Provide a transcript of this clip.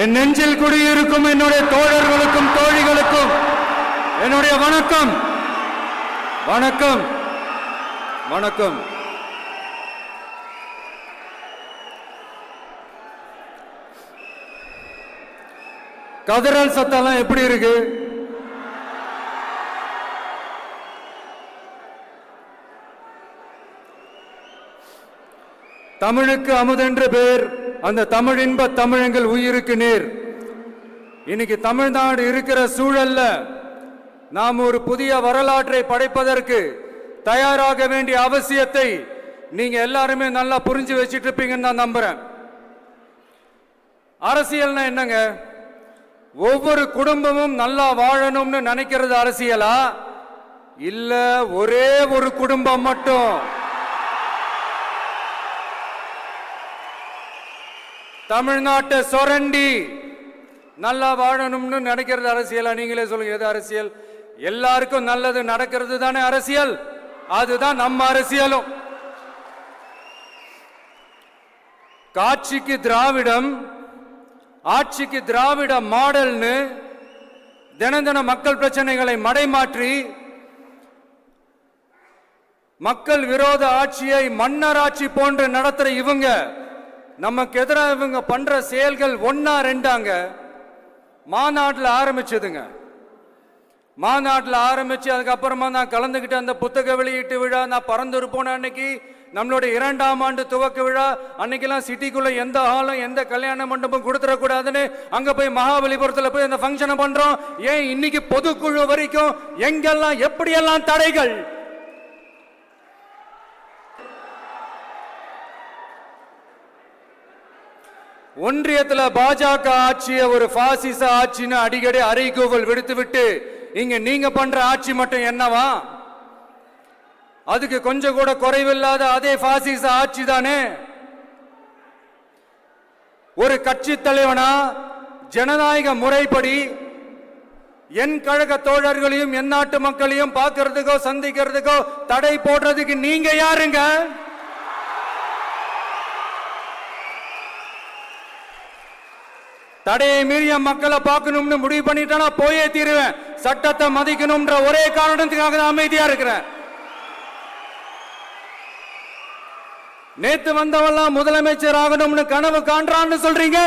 என் நெஞ்சில் குடியிருக்கும் என்னுடைய தோழர்களுக்கும் தோழிகளுக்கும் என்னுடைய வணக்கம் வணக்கம் வணக்கம். கதறல் சத்தம்லாம் எப்படி இருக்கு? தமிழுக்கு அமுதென்று பேர், அந்த தமிழ் இன்ப தமிழங்கள் உயிருக்கு நேர். இன்னைக்கு தமிழ்நாடு இருக்கிற சூழல்ல நாம் ஒரு புதிய வரலாற்றை படைப்பதற்கு தயாராக வேண்டிய அவசியத்தை நீங்க எல்லாருமே நல்லா புரிஞ்சு வச்சிட்டு இருப்பீங்கன்னு நான் நம்புறேன். அரசியல்னா என்னங்க? ஒவ்வொரு குடும்பமும் நல்லா வாழணும்னு நினைக்கிறது அரசியலா? இல்ல ஒரே ஒரு குடும்பம் மட்டும் தமிழ்நாட்டை சொரண்டி நல்லா வாழணும்னு நினைக்கிறது அரசியலா? நீங்களே சொல்லுங்க, எது அரசியல்? எல்லாருக்கும் நல்லது நடக்கிறது தானே அரசியல். அதுதான் நம்ம அரசியலும். காட்சிக்கு திராவிடம், ஆட்சிக்கு திராவிட மாடல்னு தினம் தினம் மக்கள் பிரச்சனைகளை மடைமாற்றி மக்கள் விரோத ஆட்சியை மன்னராட்சி போன்று நடத்துற இவங்க நமக்கு எதிராக இவங்க பண்ற செயல்கள் ஒன்னா ரெண்டாங்க. மாநாட்டில் ஆரம்பிச்சதுங்க. மாநாட்டில் ஆரம்பிச்சு அதுக்கப்புறமா நான் கலந்துக்கிட்ட அந்த புத்தக வெளியீட்டு விழா, நான் பறந்துரு போன அன்னைக்கு நம்மளுடைய 2ஆம் ஆண்டு துவக்க விழா அன்னைக்கெல்லாம் சிட்டிக்குள்ள எந்த ஹாலும் எந்த கல்யாண மண்டபம் கொடுத்துடக்கூடாதுன்னு அங்க போய் மகாபலிபுரத்தில் போய் அந்த ஃபங்க்ஷனை பண்றோம். ஏன் இன்னைக்கு பொதுக்குழு வரைக்கும் எங்கெல்லாம் எப்படியெல்லாம் தடைகள்? ஒன்றியத்தில் பாஜக ஆட்சியை ஒரு பாசிச ஆட்சின்னு அடிக்கடி அறைகூவல் விடுத்து விட்டு இங்க நீங்க பண்ற ஆட்சி மட்டும் என்னவா? அதுக்கு கொஞ்சம் கூட குறைவில்லாத அதே பாசிச ஆட்சி தானே. ஒரு கட்சி தலைவனா ஜனநாயக முறைப்படி என் கழக தோழர்களையும் என் நாட்டு மக்களையும் பார்க்கறதுக்கோ சந்திக்கிறதுக்கோ தடை போடுறதுக்கு நீங்க யாருங்க? தடையை மீறிய மக்களை பார்க்கணும்னு முடிவு பண்ணிட்டா போயே தீருவேன். சட்டத்தை மதிக்கணும்ன்ற ஒரே காரணத்துக்காக தான் அமைதியா இருக்கிறேன். நேத்து வந்தவெல்லாம் முதலமைச்சர் ஆகணும்னு கனவு காண்றான்னு சொல்றீங்க.